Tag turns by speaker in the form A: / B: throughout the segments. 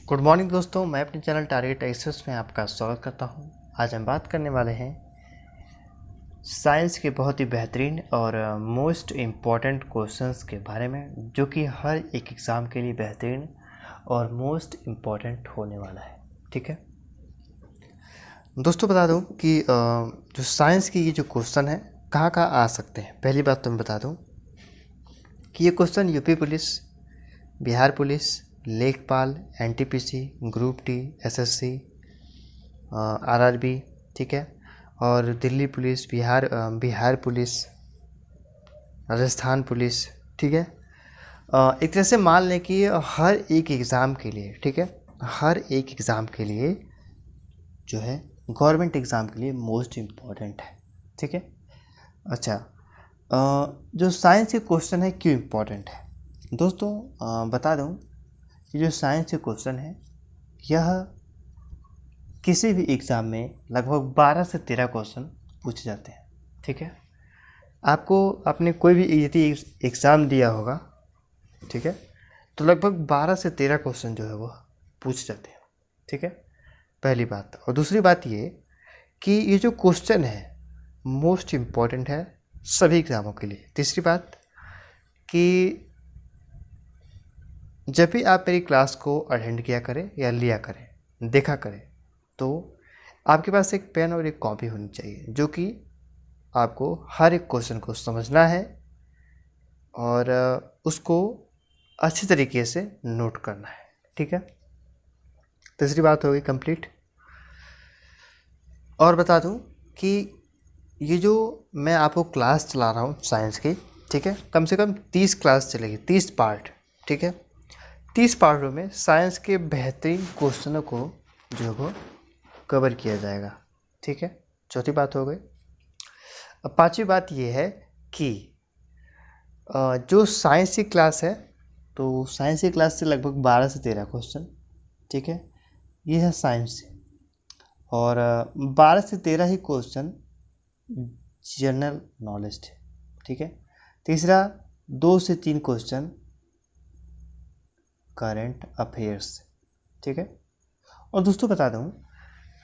A: Good morning दोस्तों, मैं अपने चैनल टारगेट एक्सेस में आपका स्वागत करता हूं। आज हम बात करने वाले हैं साइंस के बहुत ही बेहतरीन और मोस्ट इम्पॉर्टेंट क्वेश्चंस के बारे में, जो कि हर एक एग्ज़ाम के लिए बेहतरीन और मोस्ट इम्पॉर्टेंट होने वाला है। ठीक है दोस्तों, बता दूं कि जो साइंस की ये जो क्वेश्चन है कहाँ कहाँ आ सकते हैं। पहली बात तो मैं बता दूं कि ये question UP police, Bihar police, लेखपाल, NTPC, group D, SSC, RRB, ठीक है, और Delhi police, Bihar police, Rajasthan police, ठीक है। एक तरह से मान लें कि हर एक एग्ज़ाम के लिए, ठीक है, हर एक एग्ज़ाम के लिए जो है गवर्नमेंट एग्ज़ाम के लिए मोस्ट इम्पॉर्टेंट है। ठीक है। अच्छा, जो साइंस के क्वेश्चन है क्यों इम्पोर्टेंट है दोस्तों, बता दूं कि जो साइंस के क्वेश्चन है यह किसी भी एग्ज़ाम में लगभग 12 से 13 क्वेश्चन पूछे जाते हैं। ठीक है, आपको आपने कोई भी यदि एग्ज़ाम दिया होगा, ठीक है, तो लगभग 12 से 13 क्वेश्चन जो है वो पूछे जाते हैं। ठीक है, पहली बात। और दूसरी बात ये कि ये जो क्वेश्चन है मोस्ट इम्पॉर्टेंट है सभी एग्ज़ामों के लिए। तीसरी बात कि जब भी आप मेरी क्लास को अटेंड किया करें या लिया करें, देखा करें, तो आपके पास एक पेन और एक कॉपी होनी चाहिए, जो कि आपको हर एक क्वेश्चन को समझना है और उसको अच्छी तरीके से नोट करना है। ठीक है, तीसरी बात हो गई कंप्लीट। और बता दूं कि ये जो मैं आपको क्लास चला रहा हूँ साइंस की, ठीक है, कम से कम 30 क्लास चलेगी, 30 पार्ट। ठीक है, 30 पार्टों में साइंस के बेहतरीन क्वेश्चनों को जो है वो कवर किया जाएगा। ठीक है, चौथी बात हो गई। अब पांचवी बात ये है कि जो साइंस की क्लास है, तो साइंस की क्लास से लगभग 12 से 13 क्वेश्चन, ठीक है, ये है साइंस से। और 12 से 13 ही क्वेश्चन जनरल नॉलेज थे। ठीक है, तीसरा 2 से 3 क्वेश्चन करंट अफेयर्स। ठीक है, और दोस्तों बता दूं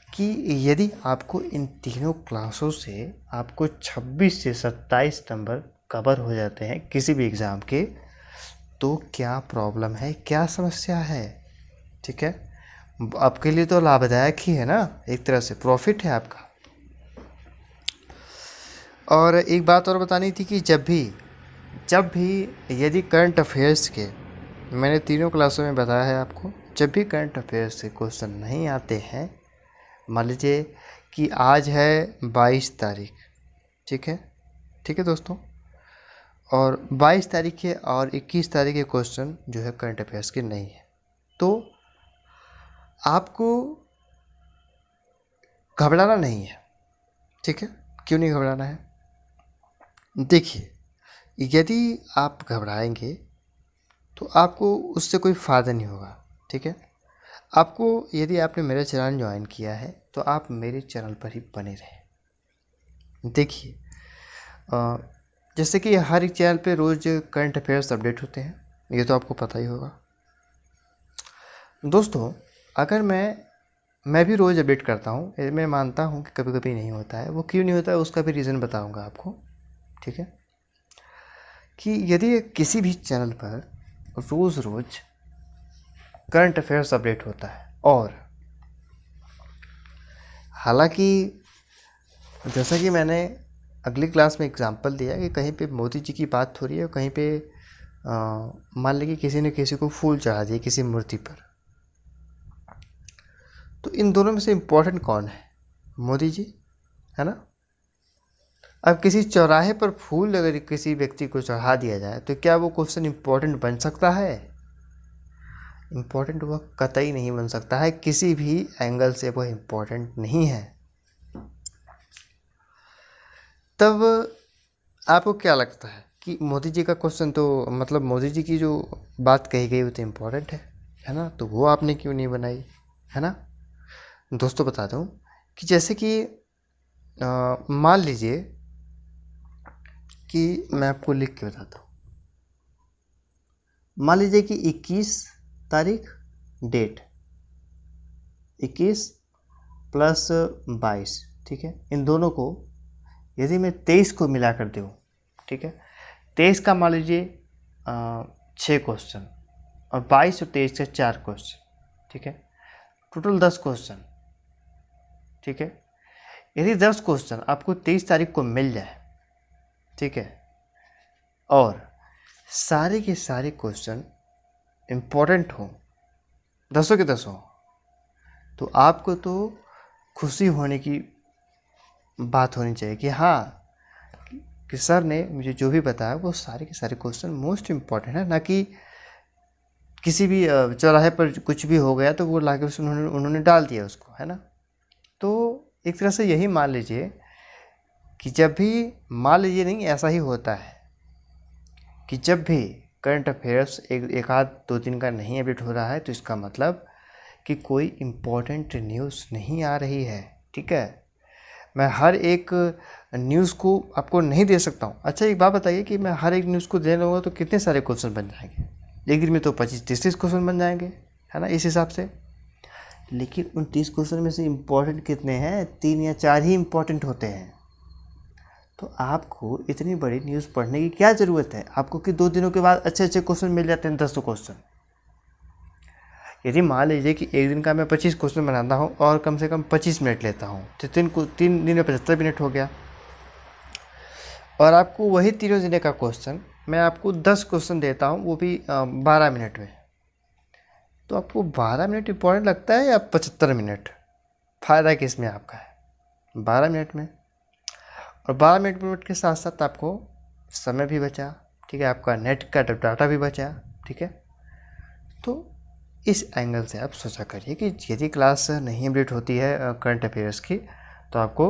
A: कि यदि आपको इन तीनों क्लासों से आपको 26 से 27 नंबर कवर हो जाते हैं किसी भी एग्ज़ाम के, तो क्या प्रॉब्लम है, क्या समस्या है। ठीक है, आपके लिए तो लाभदायक ही है ना, एक तरह से प्रॉफिट है आपका। और एक बात और बतानी थी कि जब भी यदि करंट अफेयर्स के, मैंने तीनों क्लासों में बताया है आपको, जब भी करंट अफेयर्स के क्वेश्चन नहीं आते हैं, मान लीजिए कि आज है 22 तारीख, ठीक है, ठीक है दोस्तों, और 22 तारीख के और 21 तारीख के क्वेश्चन जो है करंट अफेयर्स के नहीं है, तो आपको घबराना नहीं है। ठीक है, क्यों नहीं घबराना है? देखिए, यदि आप घबराएंगे तो आपको उससे कोई फ़ायदा नहीं होगा। ठीक है, आपको, यदि आपने मेरा चैनल ज्वाइन किया है तो आप मेरे चैनल पर ही बने रहें। देखिए, जैसे कि हर एक चैनल पे रोज़ करंट अफेयर्स अपडेट होते हैं, ये तो आपको पता ही होगा दोस्तों। अगर मैं भी रोज़ अपडेट करता हूँ, मैं मानता हूँ कि कभी कभी नहीं होता है, वो क्यों नहीं होता है उसका भी रीज़न बताऊँगा आपको। ठीक है, कि यदि किसी भी चैनल पर रोज़ करंट अफेयर्स अपडेट होता है, और हालांकि जैसा कि मैंने अगली क्लास में एग्जांपल दिया कि कहीं पे मोदी जी की बात हो रही है और कहीं पे मान लीजिए किसी ने किसी को फूल चढ़ा दिए किसी मूर्ति पर, तो इन दोनों में से इम्पोर्टेंट कौन है? मोदी जी, है ना। अब किसी चौराहे पर फूल अगर किसी व्यक्ति को चढ़ा दिया जाए तो क्या वो क्वेश्चन इम्पोर्टेंट बन सकता है? इम्पोर्टेंट वह कतई नहीं बन सकता है, किसी भी एंगल से वह इम्पोर्टेंट नहीं है। तब आपको क्या लगता है कि मोदी जी का क्वेश्चन, तो मतलब मोदी जी की जो बात कही गई वो तो इम्पोर्टेंट है ना, तो वो आपने क्यों नहीं बनाई, है ना। दोस्तों बता दूं कि जैसे कि मान लीजिए कि मैं आपको लिख के बताता हूँ, मान लीजिए कि 21 तारीख डेट, 21 प्लस 22, ठीक है। इन दोनों को यदि मैं 23 को मिला कर दूँ, ठीक है, 23 का मान लीजिए 6 क्वेश्चन और 22 और 23 का 4 क्वेश्चन, ठीक है, टोटल 10 क्वेश्चन, ठीक है। यदि 10 क्वेश्चन आपको 23 तारीख को मिल जाए, ठीक है, और सारे के सारे क्वेश्चन इम्पोर्टेंट हो, 10 के 10 हो, तो आपको तो खुशी होने की बात होनी चाहिए कि हाँ, कि सर ने मुझे जो भी बताया वो सारे के सारे क्वेश्चन मोस्ट इम्पॉर्टेंट है, ना कि किसी भी चौराहे पर कुछ भी हो गया तो वो लाके उन्होंने डाल दिया उसको, है ना। तो एक तरह से यही मान लीजिए कि जब भी, मान लीजिए नहीं, ऐसा ही होता है कि जब भी करंट अफेयर्स एक आध 2 दिन का नहीं अपडेट हो रहा है तो इसका मतलब कि कोई इम्पोर्टेंट न्यूज़ नहीं आ रही है, ठीक है। मैं हर एक न्यूज़ को आपको नहीं दे सकता हूँ। अच्छा एक बात बताइए कि मैं हर एक न्यूज़ को दे लूँगा तो कितने सारे क्वेश्चन बन जाएंगे, एक दिन में तो 25-30 क्वेश्चन बन जाएंगे, है ना, इस हिसाब से। लेकिन उन 30 क्वेश्चन में से इम्पोर्टेंट कितने हैं, 3 या 4 ही इम्पोर्टेंट होते हैं। तो आपको इतनी बड़ी न्यूज़ पढ़ने की क्या ज़रूरत है आपको कि 2 दिनों के बाद अच्छे अच्छे क्वेश्चन मिल जाते हैं, 10 क्वेश्चन। यदि मान लीजिए कि एक दिन का मैं 25 क्वेश्चन बनाता हूँ और कम से कम 25 मिनट लेता हूँ तो 3 दिन में 75 मिनट हो गया, और आपको वही तीनों दिन का क्वेश्चन मैं आपको 10 क्वेश्चन देता हूँ, वो भी 12 मिनट में। तो आपको 12 मिनट इम्पोर्टेंट लगता है या 75 मिनट? फ़ायदा किस में आपका है? 12 मिनट में। और 12 मिनट के साथ साथ आपको समय भी बचा, ठीक है, आपका नेट का डाटा भी बचा, ठीक है। तो इस एंगल से आप सोचा करिए कि यदि क्लास नहीं अपडेट होती है करंट अफेयर्स की तो आपको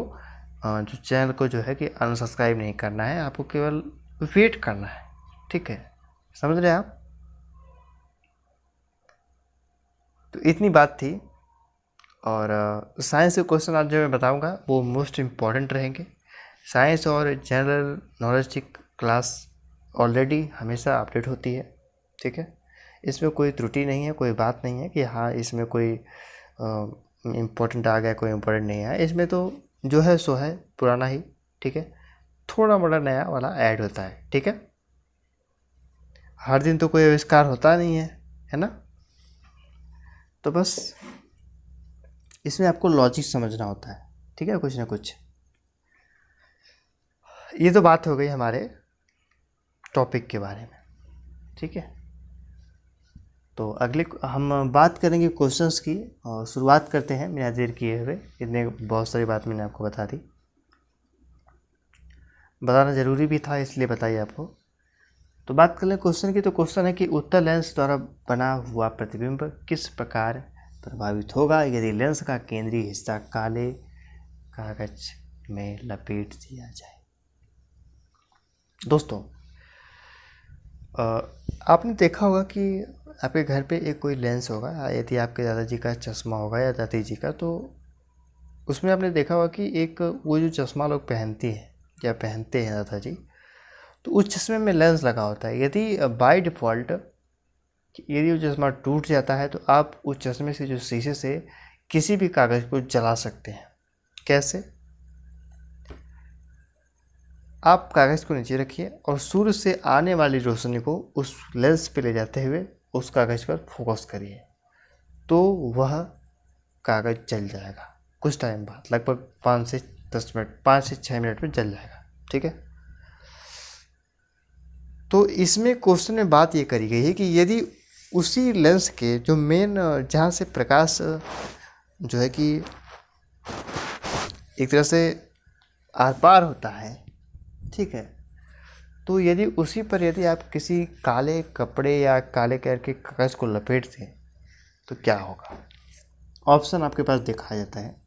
A: जो चैनल को जो है कि अनसब्सक्राइब नहीं करना है, आपको केवल वेट करना है, ठीक है, समझ रहे हैं आप। तो इतनी बात थी। और साइंस के क्वेश्चन आज जो मैं बताऊंगा वो मोस्ट इम्पॉर्टेंट रहेंगे। साइंस और जनरल नॉलेज की क्लास ऑलरेडी हमेशा अपडेट होती है, ठीक है, इसमें कोई त्रुटि नहीं है, कोई बात नहीं है कि हाँ इसमें कोई इम्पोर्टेंट आ गया, कोई इम्पोर्टेंट नहीं है। इसमें तो जो है सो है पुराना ही, ठीक है, थोड़ा मोड़ा नया वाला ऐड होता है, ठीक है। हर दिन तो कोई आविष्कार होता नहीं है ना। तो बस इसमें आपको लॉजिक समझना होता है, ठीक है, कुछ ना कुछ। ये तो बात हो गई हमारे टॉपिक के बारे में, ठीक है। तो अगले हम बात करेंगे क्वेश्चंस की, और शुरुआत करते हैं बिना देर किए हुए। इतने बहुत सारी बात मैंने आपको बता दी, बताना ज़रूरी भी था इसलिए बताइए आपको। तो बात कर लें क्वेश्चन की। तो क्वेश्चन है कि उत्तल लेंस द्वारा बना हुआ प्रतिबिंब किस प्रकार प्रभावित होगा यदि लेंस का केंद्रीय हिस्सा काले कागज में लपेट दिया जाए। दोस्तों आपने देखा होगा कि आपके घर पे एक कोई लेंस होगा, यदि आपके दादाजी का चश्मा होगा या दादी जी का, तो उसमें आपने देखा होगा कि एक वो जो चश्मा लोग पहनती हैं या पहनते हैं दादाजी, तो उस चश्मे में लेंस लगा होता है। यदि बाय डिफ़ॉल्ट यदि वो चश्मा टूट जाता है तो आप उस चश्मे से जो शीशे से किसी भी कागज़ को जला सकते हैं। कैसे? आप कागज़ को नीचे रखिए और सूर्य से आने वाली रोशनी को उस लेंस पे ले जाते हुए उस कागज़ पर फोकस करिए, तो वह कागज़ जल जाएगा कुछ टाइम बाद, लगभग 5 से 6 मिनट में जल जाएगा, ठीक है। तो इसमें क्वेश्चन में बात ये करी गई है कि यदि उसी लेंस के जो मेन जहाँ से प्रकाश जो है कि एक तरह से आर पार होता है, ठीक है, तो यदि उसी पर यदि आप किसी काले कपड़े या काले कलर के कागज़ को लपेट दें तो क्या होगा। ऑप्शन आपके पास दिखाया जाता है।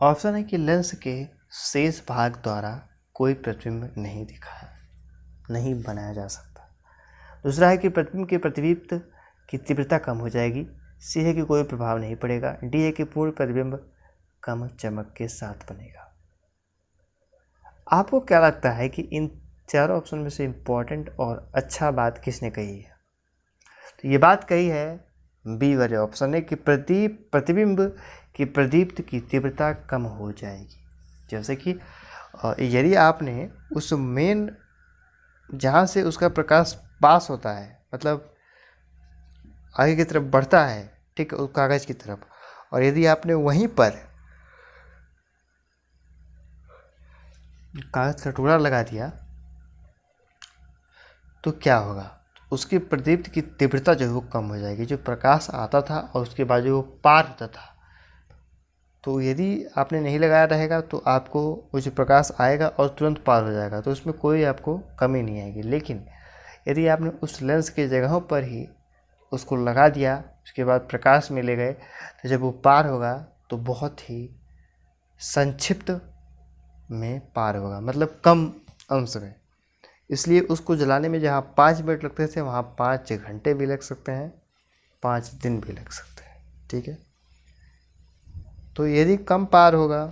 A: ऑप्शन है कि लेंस के शेष भाग द्वारा कोई प्रतिबिंब नहीं बनाया जा सकता। दूसरा है कि प्रतिबिंब के प्रतिबिंब की तीव्रता कम हो जाएगी। सी है कि कोई प्रभाव नहीं पड़ेगा। डी है कि पूर्ण प्रतिबिंब कम चमक के साथ बनेगा। आपको क्या लगता है कि इन चारों ऑप्शन में से इम्पोर्टेंट और अच्छा बात किसने कही है? तो ये बात कही है बी वाले ऑप्शन ने कि प्रतिबिंब की प्रदीप्त की तीव्रता कम हो जाएगी। जैसे कि यदि आपने उस मेन जहाँ से उसका प्रकाश पास होता है, मतलब आगे की तरफ बढ़ता है, ठीक है, उस कागज़ की तरफ, और यदि आपने वहीं पर कागज़ का टुकड़ा लगा दिया तो क्या होगा? उसकी प्रदीप्त की तीव्रता जो है वो कम हो जाएगी। जो प्रकाश आता था और उसके बाद जो वो पार होता था, तो यदि आपने नहीं लगाया रहेगा तो आपको वो जो प्रकाश आएगा और तुरंत पार हो जाएगा, तो उसमें कोई आपको कमी नहीं आएगी। लेकिन यदि आपने उस लेंस की जगहों पर ही उसको लगा दिया, उसके बाद प्रकाश में ले गए, तो जब वो पार होगा तो बहुत ही संक्षिप्त में पार होगा, मतलब कम अंश में। इसलिए उसको जलाने में जहाँ 5 मिनट लगते थे वहाँ 5 घंटे भी लग सकते हैं, 5 दिन भी लग सकते हैं। ठीक है, तो यदि कम पार होगा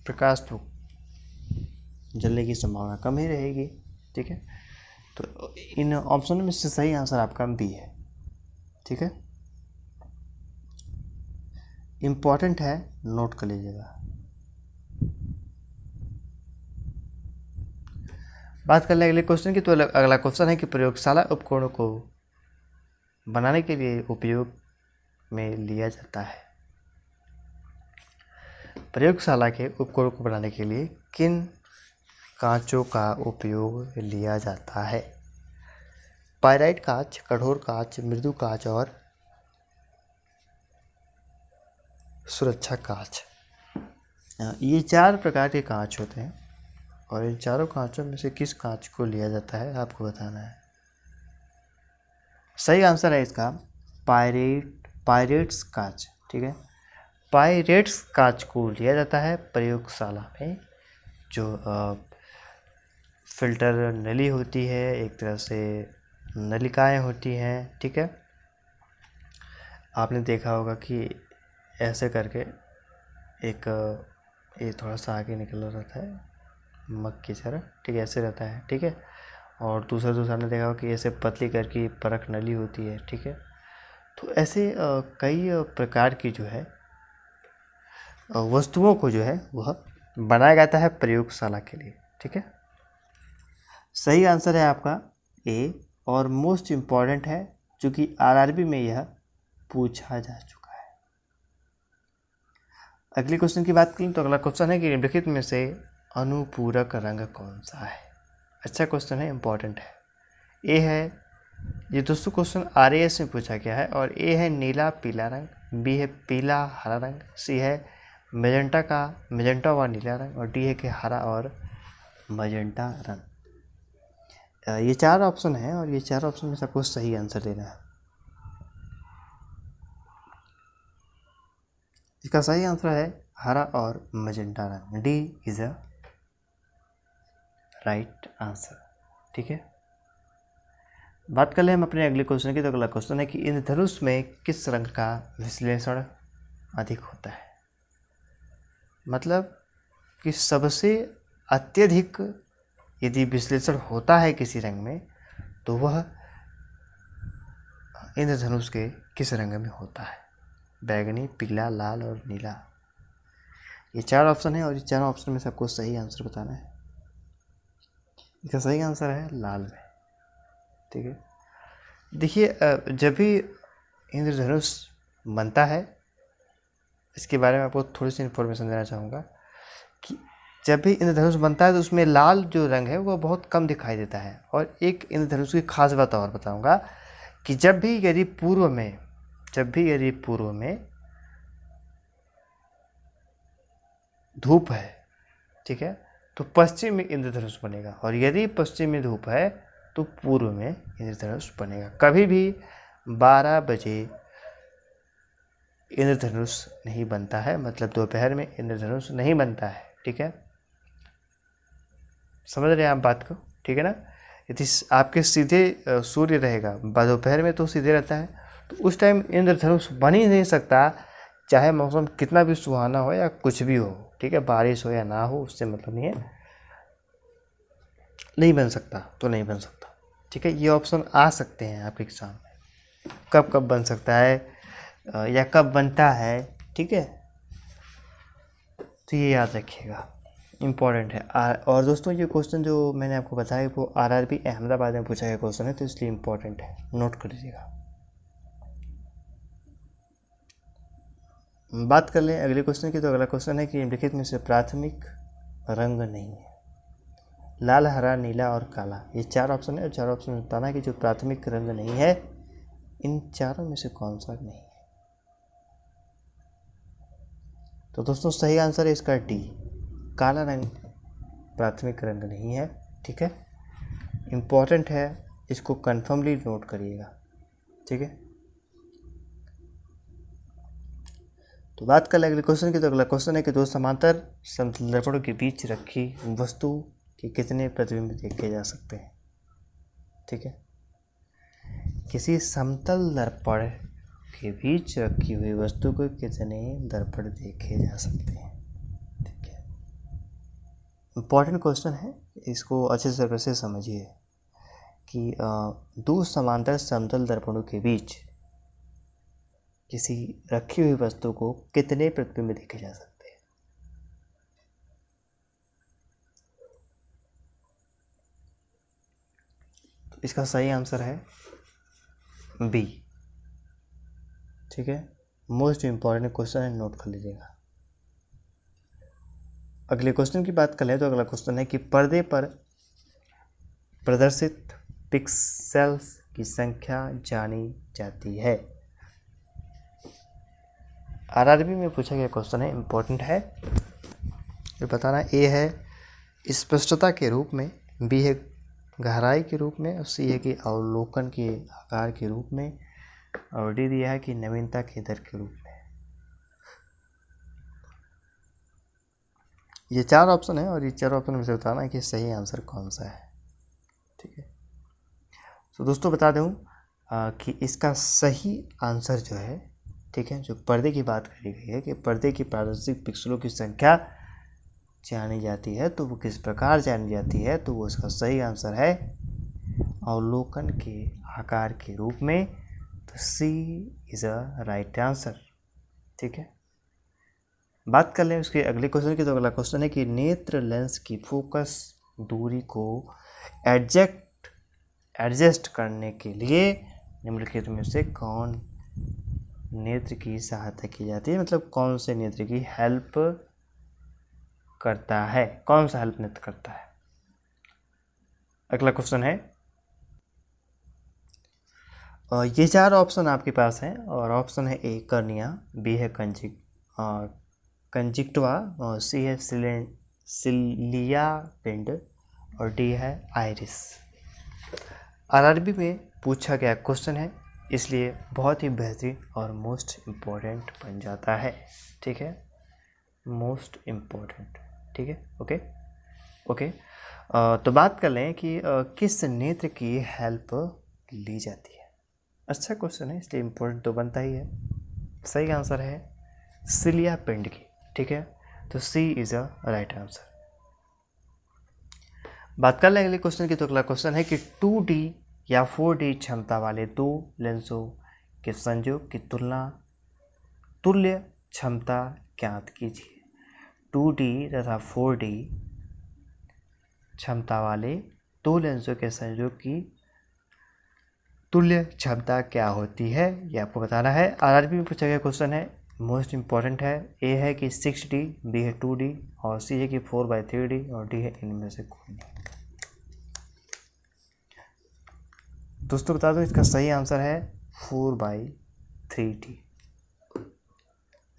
A: प्रकाश तो जलने की संभावना कम ही रहेगी। ठीक है, तो इन ऑप्शन में से सही आंसर आपका बी है। ठीक है, इम्पॉर्टेंट है, नोट कर लीजिएगा। बात कर लें अगले क्वेश्चन की, तो अगला क्वेश्चन है कि प्रयोगशाला उपकरणों को बनाने के लिए उपयोग में लिया जाता है। प्रयोगशाला के उपकरणों को बनाने के लिए किन कांचों का उपयोग लिया जाता है? पाइराइट कांच, कठोर कांच, मृदु कांच और सुरक्षा कांच। ये 4 प्रकार के कांच होते हैं और इन चारों कांचों में से किस कांच को लिया जाता है आपको बताना है। सही आंसर है इसका पाइरेट्स कांच। ठीक है, पाइरेट्स कांच को लिया जाता है प्रयोगशाला में। जो फिल्टर नली होती है, एक तरह से नलिकाएं होती हैं। ठीक है, आपने देखा होगा कि ऐसे करके एक ये थोड़ा सा आगे निकल रहता है मग की तरह, ठीक है, ऐसे रहता है। ठीक है, और दूसरा आपने देखा होगा कि ऐसे पतली करके परख नली होती है। ठीक है, तो ऐसे कई प्रकार की जो है वस्तुओं को जो है वह बनाया जाता है प्रयोगशाला के लिए। ठीक है, सही आंसर है आपका ए, और मोस्ट इम्पॉर्टेंट है क्योंकि आरआरबी में यह पूछा जा चुका है। अगले क्वेश्चन की बात करें तो अगला क्वेश्चन है कि निम्नलिखित में से अनुपूरक रंग कौन सा है? अच्छा क्वेश्चन है, इम्पॉर्टेंट है। ए है, ये दोस्तों क्वेश्चन आरएएस में पूछा गया है, और ए है नीला पीला रंग, बी है पीला हरा रंग, सी है मेजेंटा व नीला रंग, और डी है कि हरा और मजेंटा रंग। ये 4 ऑप्शन है और ये 4 ऑप्शन में सबको सही आंसर देना है। इसका सही आंसर है हरा और मजेंटा रंग। D is a right answer. ठीक है, बात कर ले हम अपने अगले क्वेश्चन की, तो अगला क्वेश्चन है कि इंद्रधनुष में किस रंग का विश्लेषण अधिक होता है? मतलब कि सबसे अत्यधिक यदि विश्लेषण होता है किसी रंग में तो वह इंद्रधनुष के किस रंग में होता है? बैगनी, पीला, लाल और नीला। ये 4 ऑप्शन है और ये 4 ऑप्शन में सबको सही आंसर बताना है। इसका सही आंसर है लाल में। ठीक है, देखिए जब भी इंद्रधनुष बनता है, इसके बारे में आपको थोड़ी सी इन्फॉर्मेशन देना चाहूँगा कि जब भी इंद्रधनुष बनता है तो उसमें लाल जो रंग है वो बहुत कम दिखाई देता है। और एक इंद्रधनुष की खास बात और बताऊँगा कि जब भी यदि पूर्व में धूप है, ठीक है, तो पश्चिम में इंद्रधनुष बनेगा, और यदि पश्चिम में धूप है तो पूर्व में इंद्रधनुष बनेगा। कभी भी 12 बजे इंद्रधनुष नहीं बनता है, मतलब दोपहर में इंद्रधनुष नहीं बनता है। ठीक है, समझ रहे हैं आप बात को? ठीक है ना, यदि आपके सीधे सूर्य रहेगा दोपहर में तो सीधे रहता है, तो उस टाइम इंद्रधनुष बन ही नहीं सकता, चाहे मौसम कितना भी सुहाना हो या कुछ भी हो। ठीक है, बारिश हो या ना हो उससे मतलब नहीं है। नहीं बन सकता तो नहीं बन सकता, ठीक है। ये ऑप्शन आ सकते हैं आपके एग्जाम में, कब कब बन सकता है या कब बनता है, ठीक है। तो ये याद रखिएगा, इम्पॉर्टेंट है। और दोस्तों ये क्वेश्चन जो मैंने आपको बताया वो आरआरबी अहमदाबाद में पूछा गया क्वेश्चन है, तो इसलिए इम्पॉर्टेंट है, नोट कर लीजिएगा। बात कर लें अगले क्वेश्चन की, तो अगला क्वेश्चन है कि निम्नलिखित में से प्राथमिक रंग नहीं है। लाल, हरा, नीला और काला, ये 4 ऑप्शन है और 4 ऑप्शन में बताना है कि जो प्राथमिक रंग नहीं है इन चारों में से कौन सा नहीं है। तो दोस्तों सही आंसर है इसका डी, काला रंग प्राथमिक रंग नहीं है, ठीक है। इम्पॉर्टेंट है, इसको कन्फर्मली नोट करिएगा, ठीक है। तो बात कर ले अगले क्वेश्चन की, तो अगला क्वेश्चन है कि दो समांतर समतल दर्पणों के बीच रखी वस्तु के कितने प्रतिबिंब देखे जा सकते हैं, ठीक है। किसी समतल दर्पण के बीच रखी हुई वस्तु को कितने दर्पण देखे जा सकते हैं, ठीक है। इम्पॉर्टेंट क्वेश्चन है, इसको अच्छे से समझिए कि दो समांतर समतल दर्पणों के बीच किसी रखी हुई वस्तु को कितने प्रतिबिंब देखे जा सकते हैं। तो इसका सही आंसर है बी, ठीक है। मोस्ट इंपॉर्टेंट क्वेश्चन है, नोट कर लीजिएगा। अगले क्वेश्चन की बात करें तो अगला क्वेश्चन है कि पर्दे पर प्रदर्शित पिक्सेल्स की संख्या जानी जाती है। आरआरबी में पूछा गया क्वेश्चन है, इम्पोर्टेंट है, ये बताना। ए है स्पष्टता के रूप में, बी है गहराई के रूप में, और सी है कि अवलोकन के आकार के रूप में, और डी दिया है कि नवीनता के दर के रूप में। ये 4 ऑप्शन है और ये 4 ऑप्शन में से बताना है कि सही आंसर कौन सा है, ठीक है। तो दोस्तों बता दूं कि इसका सही आंसर जो है, ठीक है, जो पर्दे की बात करी गई है कि पर्दे की पारदर्शिक पिक्सलों की संख्या जानी जाती है, तो वो किस प्रकार जानी जाती है, तो वो इसका सही आंसर है अवलोकन के आकार के रूप में। तो सी इज़ अ राइट आंसर, ठीक है। बात कर लें उसके अगले क्वेश्चन की, तो अगला क्वेश्चन है कि नेत्र लेंस की फोकस दूरी को एडजस्ट करने के लिए निम्नलिखित में से कौन नेत्र की सहायता की जाती है, मतलब कौन से नेत्र की हेल्प करता है, कौन सा हेल्प नेत्र करता है। अगला क्वेश्चन है, ये 4 ऑप्शन आपके पास हैं और ऑप्शन है ए कर्निया, बी है कंजक्टिवा, और सी है सिलिया पिंड, और डी है आइरिस। आरआरबी में पूछा गया क्वेश्चन है, इसलिए बहुत ही बेहतरीन और मोस्ट इम्पोर्टेंट बन जाता है, ठीक है, मोस्ट इम्पोर्टेंट, ठीक है। ओके। तो बात कर लें कि किस नेत्र की हेल्प ली जाती है। अच्छा क्वेश्चन है, इसलिए इम्पोर्टेंट तो बनता ही है। सही आंसर है सिलिया पिंड की, ठीक है। तो सी इज़ अ राइट आंसर। बात कर लें अगले क्वेश्चन की, तो अगला क्वेश्चन है कि 2D या 4D क्षमता वाले दो लेंसों के संयोग की तुल्य क्षमता ज्ञात कीजिए। 2D तथा 4D क्षमता वाले दो लेंसों के संयोग की तुल्य क्षमता क्या होती है, ये आपको बताना है। आरआरबी में पूछा गया क्वेश्चन है, मोस्ट इम्पॉर्टेंट है। ए है कि 6D, बी है 2D, और सी है कि 4/3D, और डी है इनमें से कोई नहीं। दोस्तों बता दो इसका सही आंसर है 4/3D,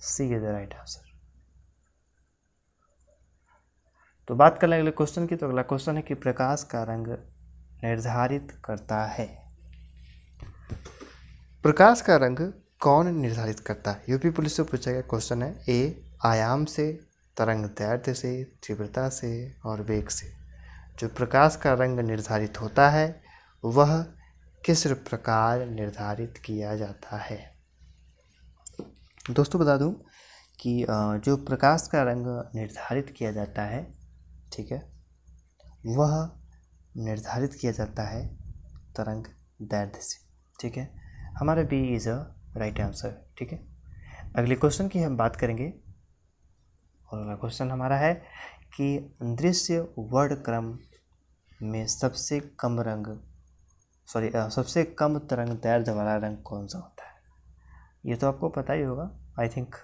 A: C is the right answer. तो बात कर लें अगले क्वेश्चन की, तो अगला क्वेश्चन है कि प्रकाश का रंग निर्धारित करता है। प्रकाश का रंग कौन निर्धारित करता है, यूपी पुलिस से पूछा गया क्वेश्चन है। ए आयाम से, तरंग दैर्ध्य से, तीव्रता से और वेग से। जो प्रकाश का रंग निर्धारित होता है वह किस प्रकार निर्धारित किया जाता है। दोस्तों बता दूं कि जो प्रकाश का रंग निर्धारित किया जाता है, ठीक है, वह निर्धारित किया जाता है तरंग दैर्ध्य से। ठीक है, हमारा B is a right answer. ठीक है, अगले क्वेश्चन की हम बात करेंगे और अगला क्वेश्चन हमारा है कि दृश्य वर्णक्रम में सबसे कम तरंग दैर्ध्य वाला रंग कौन सा होता है। ये तो आपको पता ही होगा आई थिंक,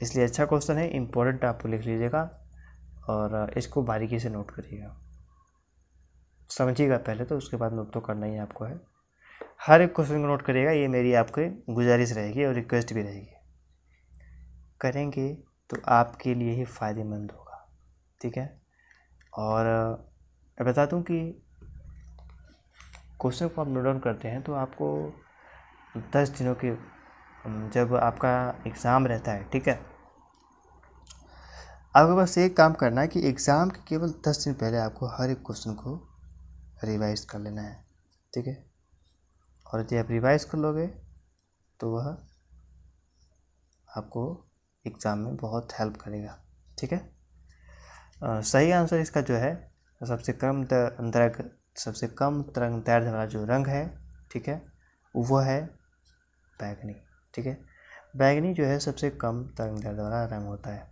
A: इसलिए अच्छा क्वेश्चन है, इम्पोर्टेंट आपको लिख लीजिएगा और इसको बारीकी से नोट करिएगा, समझिएगा पहले तो, उसके बाद नोट तो करना ही आपको है। हर एक क्वेश्चन को नोट करिएगा, ये मेरी आपकी गुजारिश रहेगी और रिक्वेस्ट भी रहेगी। करेंगे तो आपके लिए ही फ़ायदेमंद होगा। ठीक है, और बता दूं कि क्वेश्चन को आप नोट डाउन करते हैं तो आपको 10 दिनों के जब आपका एग्ज़ाम रहता है, ठीक है, आपके पास एक काम करना है कि एग्ज़ाम के केवल 10 दिन पहले आपको हर एक क्वेश्चन को रिवाइज कर लेना है। ठीक है, और यदि आप रिवाइज कर लोगे तो वह आपको एग्ज़ाम में बहुत हेल्प करेगा। ठीक है, सही आंसर इसका जो है सबसे कम तरंग दैर्ध्य वाला जो रंग है, ठीक है, वह है बैगनी। ठीक है, बैगनी जो है सबसे कम तरंग दैर्ध्य वाला रंग होता है।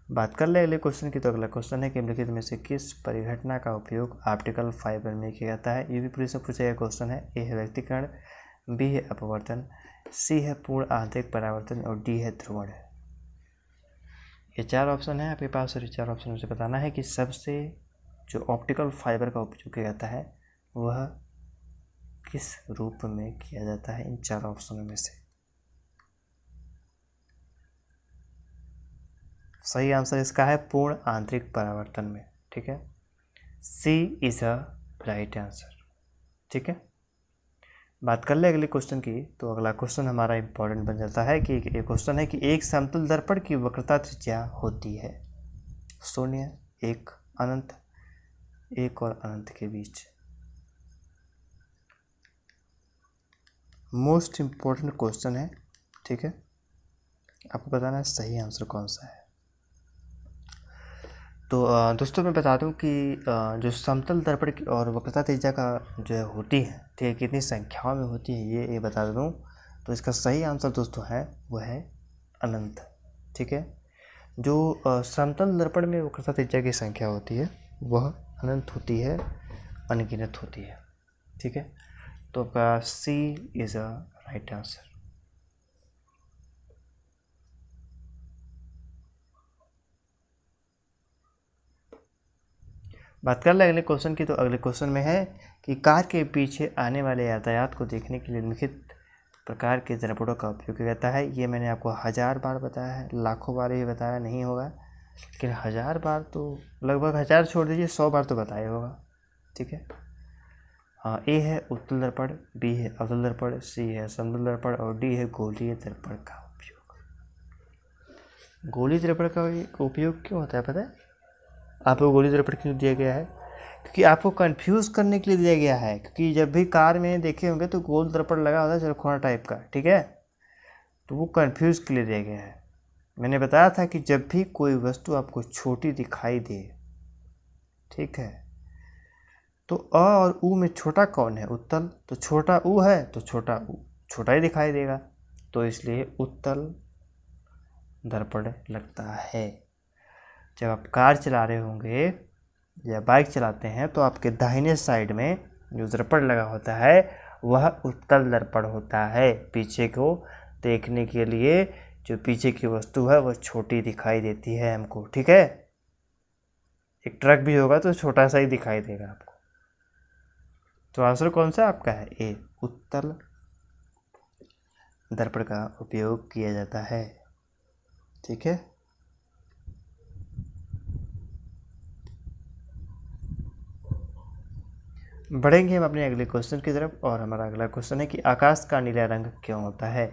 A: बात कर ले अगले क्वेश्चन की, तो अगला क्वेश्चन है कि निम्नलिखित में से किस परिघटना का उपयोग ऑप्टिकल फाइबर में किया जाता है। ये भी पूरी से पूछा गया क्वेश्चन है। ए है व्यक्तीकरण, बी है अपवर्तन, सी है पूर्ण आंतरिक परावर्तन और डी है ध्रुवण। ये 4 ऑप्शन है आपके पास और ये 4 ऑप्शन से बताना है कि सबसे जो ऑप्टिकल फाइबर का उपयोग किया जाता है वह किस रूप में किया जाता है इन 4 ऑप्शनों में से। सही आंसर इसका है पूर्ण आंतरिक परावर्तन में। ठीक है, सी इज अ राइट आंसर। ठीक है, बात कर ले अगले क्वेश्चन की, तो अगला क्वेश्चन हमारा इंपॉर्टेंट बन जाता है कि ये क्वेश्चन है कि एक समतल दर्पण की वक्रता त्रिज्या होती है शून्य, एक, अनंत, एक और अनंत के बीच। मोस्ट इम्पोर्टेंट क्वेश्चन है। ठीक है, आपको बताना है सही आंसर कौन सा है। तो दोस्तों मैं बता दूं कि जो समतल दर्पण की और वक्रता त्रिज्या का जो है होती है, ठीक है, कितनी संख्याओं में होती है ये बता दूं, तो इसका सही आंसर दोस्तों है वह है अनंत। ठीक है, जो समतल दर्पण में वक्रता त्रिज्या की संख्या होती है वह अनंत होती है, अनगिनत होती है। ठीक है, तो आपका सी इज़ अ राइट आंसर। बात कर ले अगले क्वेश्चन की, तो अगले क्वेश्चन में है कि कार के पीछे आने वाले यातायात को देखने के लिए निम्नलिखित प्रकार के दर्पणों का उपयोग किया जाता है। ये मैंने आपको 1000 बार बताया है, लाखों बार ही बताया नहीं होगा, लेकिन 1000 बार तो लगभग 1000 छोड़ दीजिए, 100 बार तो बताया होगा। ठीक है, हाँ, ए है उत्तल दर्पण, बी है अवतल दर्पण, सी है समतल दर्पण और डी है गोलीय दर्पण का उपयोग। गोलीय दर्पण का उपयोग क्यों होता है पता है आपको? गोलीय दर्पण क्यों दिया गया है? क्योंकि आपको कंफ्यूज करने के लिए दिया गया है। क्योंकि जब भी कार में देखे होंगे तो गोल दर्पण लगा होता है चरखोना टाइप का, ठीक है, तो वो कंफ्यूज के लिए दिया गया है। मैंने बताया था कि जब भी कोई वस्तु आपको छोटी दिखाई दे, ठीक है, तो अ और उ में छोटा कौन है? उत्तल। तो छोटा उ है तो छोटा उ छोटा ही दिखाई देगा, तो इसलिए उत्तल दर्पण लगता है। जब आप कार चला रहे होंगे या बाइक चलाते हैं तो आपके दाहिने साइड में जो दर्पण लगा होता है वह उत्तल दर्पण होता है। पीछे को देखने के लिए जो पीछे की वस्तु है वह छोटी दिखाई देती है हमको, ठीक है। एक ट्रक भी होगा तो छोटा सा ही दिखाई देगा आपको। तो आंसर कौन सा आपका है? ए, उत्तल दर्पण का उपयोग किया जाता है, ठीक है। बढ़ेंगे हम अपने अगले क्वेश्चन की तरफ, और हमारा अगला क्वेश्चन है कि आकाश का नीला रंग क्यों होता है?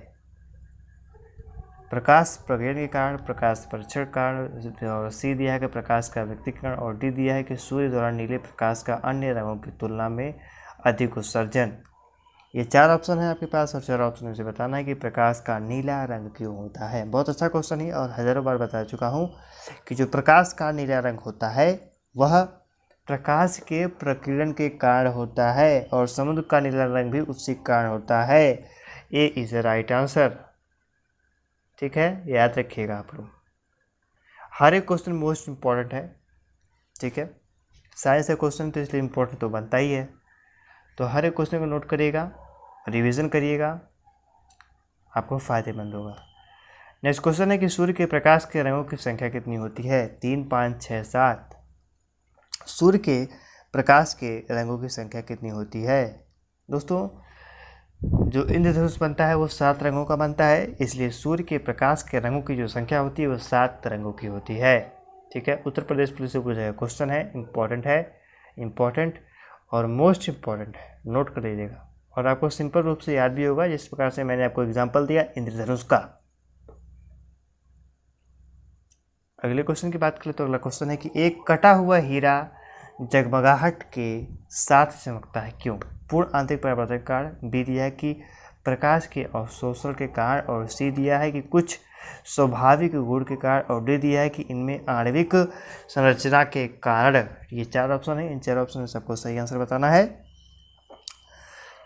A: प्रकाश प्रकीर्ण के कारण, प्रकाश परीक्षण कारण, और सी दिया है कि प्रकाश का व्यक्तीकरण, और डी दिया है कि सूर्य द्वारा नीले प्रकाश का अन्य रंगों की तुलना में अधिक उत्सर्जन। ये 4 ऑप्शन है आपके पास और 4 ऑप्शन में से बताना है कि प्रकाश का नीला रंग क्यों होता है। बहुत अच्छा क्वेश्चन है और हज़ारों बार बता चुका हूँ कि जो प्रकाश का नीला रंग होता है वह प्रकाश के प्रकीर्णन के कारण होता है और समुद्र का नीला रंग भी उसी कारण होता है। ए इज राइट आंसर। ठीक है, याद रखिएगा आप लोग, हर एक क्वेश्चन मोस्ट इम्पॉर्टेंट है। ठीक है, साइंस का क्वेश्चन तो इसलिए इम्पोर्टेंट तो बनता ही है, तो हर एक क्वेश्चन को नोट करिएगा, रिवीजन करिएगा, आपको फ़ायदेमंद होगा। नेक्स्ट क्वेश्चन है कि सूर्य के प्रकाश के रंगों की संख्या कितनी होती है? 3, 5, 6, 7। सूर्य के प्रकाश के रंगों की संख्या कितनी होती है? दोस्तों, जो इंद्रधनुष बनता है वो 7 रंगों का बनता है, इसलिए सूर्य के प्रकाश के रंगों की जो संख्या होती है वो 7 रंगों की होती है। ठीक है, उत्तर प्रदेश पुलिस से पूछा गया क्वेश्चन है, इम्पॉर्टेंट और मोस्ट इम्पॉर्टेंट है, नोट कर लीजिएगा और आपको सिंपल रूप से याद भी होगा, जिस प्रकार से मैंने आपको एग्जाम्पल दिया इंद्रधनुष का। अगले क्वेश्चन की बात करें तो अगला क्वेश्चन है कि एक कटा हुआ हीरा जगमगाहट के साथ चमकता है, क्यों? पूर्ण आंतरिक परावर्तन के कारण, बी दिया है कि प्रकाश के अवशोषण के कारण, और सी दिया है कि कुछ स्वाभाविक गुण के कारण, और डी दिया है कि इनमें आणविक संरचना के कारण। ये 4 ऑप्शन है, इन 4 ऑप्शन में सबको सही आंसर बताना है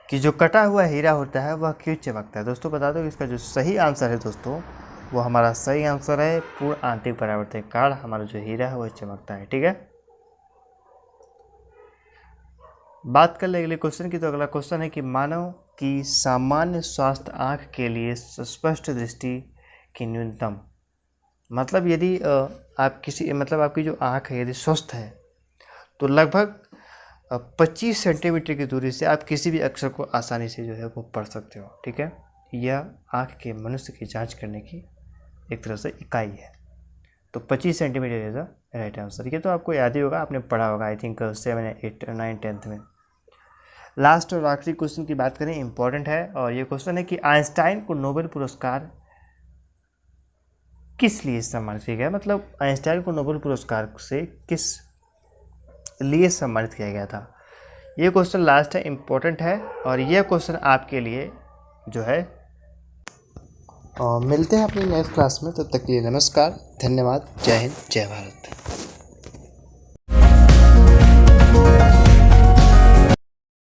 A: कि जो कटा हुआ हीरा होता है वह क्यों चमकता है। दोस्तों बता दो, इसका जो सही आंसर है दोस्तों, वो हमारा सही आंसर है पूर्ण आंतरिक परावर्तन के कारण हमारा जो हीरा है वह चमकता है। ठीक है, बात कर ले अगले क्वेश्चन की, तो अगला क्वेश्चन है कि मानव की सामान्य स्वास्थ्य आँख के लिए स्पष्ट दृष्टि की न्यूनतम, मतलब यदि आप किसी मतलब आपकी जो आँख है यदि स्वस्थ है तो लगभग 25 सेंटीमीटर की दूरी से आप किसी भी अक्षर को आसानी से जो है वो पढ़ सकते हो। ठीक है, यह आँख के मनुष्य की जांच करने की एक तरह से इकाई है, तो 25 centimetre is the right answer. ये तो आपको याद ही होगा, आपने पढ़ा होगा आई थिंक 7, 8, 9, 10th में। लास्ट और आखिरी क्वेश्चन की बात करें, इंपॉर्टेंट है, और ये क्वेश्चन है कि आइंस्टाइन को नोबेल पुरस्कार किस लिए सम्मानित किया गया, मतलब आइंस्टाइन को नोबेल पुरस्कार से किस लिए सम्मानित किया गया था। ये क्वेश्चन लास्ट है, इम्पोर्टेंट है, और यह क्वेश्चन आपके लिए जो है मिलते हैं अपनी नेक्स्ट क्लास में। तब तक के लिए नमस्कार, धन्यवाद, जय हिंद, जय भारत।